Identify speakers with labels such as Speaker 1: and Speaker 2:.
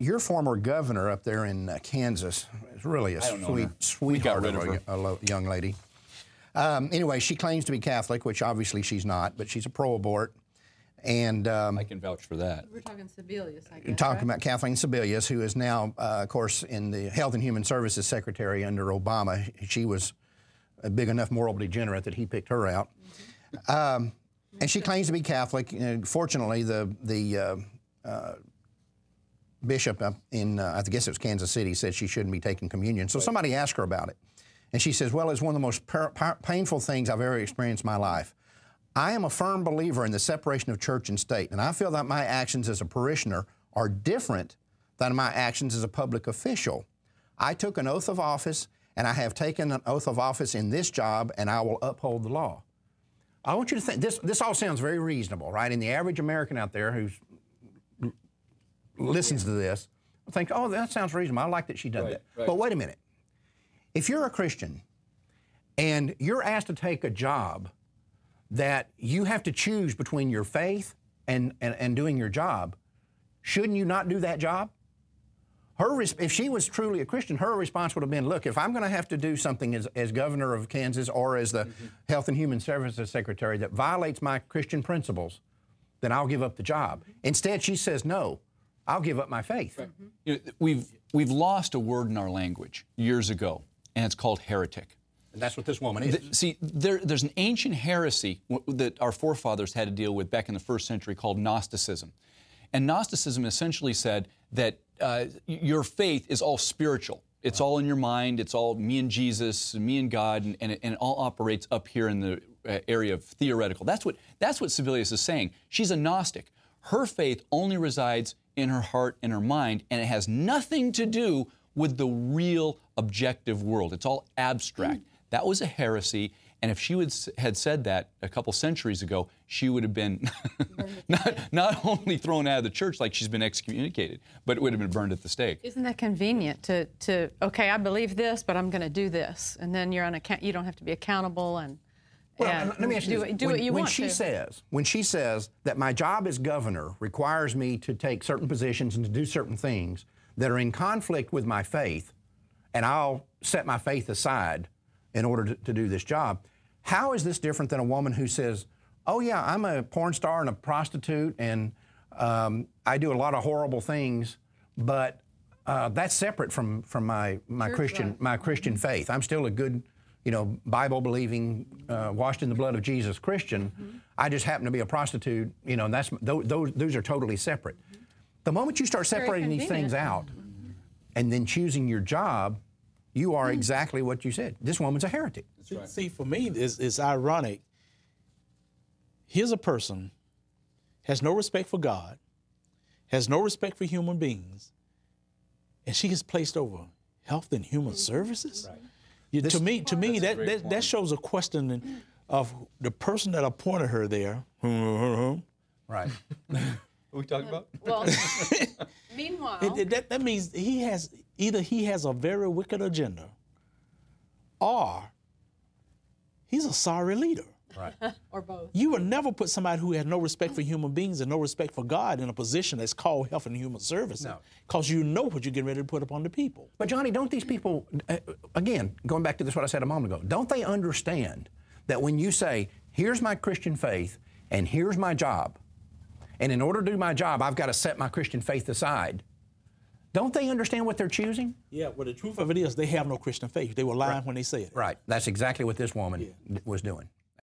Speaker 1: your former governor up there in Kansas is really a sweetheart of a young lady. Anyway, she claims to be Catholic, which obviously she's not, but she's a pro-abort. And
Speaker 2: I can vouch for that.
Speaker 3: We're talking Sebelius, I guess.
Speaker 1: You're talking about Kathleen Sebelius, who is now, of course, in the Health and Human Services Secretary under Obama. She was a big enough moral degenerate that he picked her out. And she claims to be Catholic. Fortunately, the bishop up in, I guess it was Kansas City, said she shouldn't be taking communion. So somebody asked her about it. And she says, well, it's one of the most painful things I've ever experienced in my life. I am a firm believer in the separation of church and state, and I feel that my actions as a parishioner are different than my actions as a public official. I took an oath of office, and I have taken an oath of office in this job, and I will uphold the law. I want you to think, this all sounds very reasonable, right? And the average American out there who listens to this will think, oh, that sounds reasonable. I like that she did that. Right. But wait a minute. If you're a Christian and you're asked to take a job that you have to choose between your faith and doing your job, shouldn't you not do that job? If she was truly a Christian, her response would have been, look, if I'm going to have to do something as governor of Kansas or as the Health and Human Services Secretary that violates my Christian principles, then I'll give up the job. Instead, she says, no, I'll give up my faith.
Speaker 2: Right. You know, we've lost a word in our language years ago, and it's called heretic.
Speaker 1: And that's what this woman is.
Speaker 2: See, there's an ancient heresy that our forefathers had to deal with back in the 1st century called Gnosticism. And Gnosticism essentially said that your faith is all spiritual. It's all in your mind. It's all me and Jesus, me and God, and it all operates up here in the area of theoretical. That's what Sebelius is saying. She's a Gnostic. Her faith only resides in her heart and her mind, and it has nothing to do with the real objective world. It's all abstract. That was a heresy, and if she had said that a couple centuries ago, she would have been not only thrown out of the church like she's been excommunicated, but it would have been burned at the stake.
Speaker 3: Isn't that convenient to okay, I believe this, but I'm going to do this, and then you're you don't have to be accountable and
Speaker 1: let me ask you
Speaker 3: do what you want to.
Speaker 1: When she says that my job as governor requires me to take certain positions and to do certain things that are in conflict with my faith, and I'll set my faith aside in order to do this job, how is this different than a woman who says, oh yeah, I'm a porn star and a prostitute and I do a lot of horrible things, but that's separate from my Christian faith. I'm still a good, Bible-believing, washed in the blood of Jesus Christian. I just happen to be a prostitute, and those are totally separate. The moment you start separating these things out and then choosing your job, you are exactly what you said. This woman's a heretic.
Speaker 4: Right. See, for me, it's ironic. Here's a person, has no respect for God, has no respect for human beings, and she is placed over Health and Human Services? Right. To me, that shows a question of the person that appointed her there.
Speaker 1: Right.
Speaker 2: What are we talking about?
Speaker 3: Well, meanwhile,
Speaker 4: that means either he has a very wicked agenda, or he's a sorry leader.
Speaker 1: Right.
Speaker 3: Or both.
Speaker 4: You would never put somebody who has no respect for human beings and no respect for God in a position that's called Health and Human Services. No. Because you know what you're getting ready to put upon the people.
Speaker 1: But Johnny, don't these people, again, going back to what I said a moment ago, don't they understand that when you say, here's my Christian faith and here's my job, and in order to do my job, I've got to set my Christian faith aside, don't they understand what they're choosing?
Speaker 4: Yeah, well, the truth of it is they have no Christian faith. They were lying when they said it.
Speaker 1: Right. That's exactly what this woman was doing.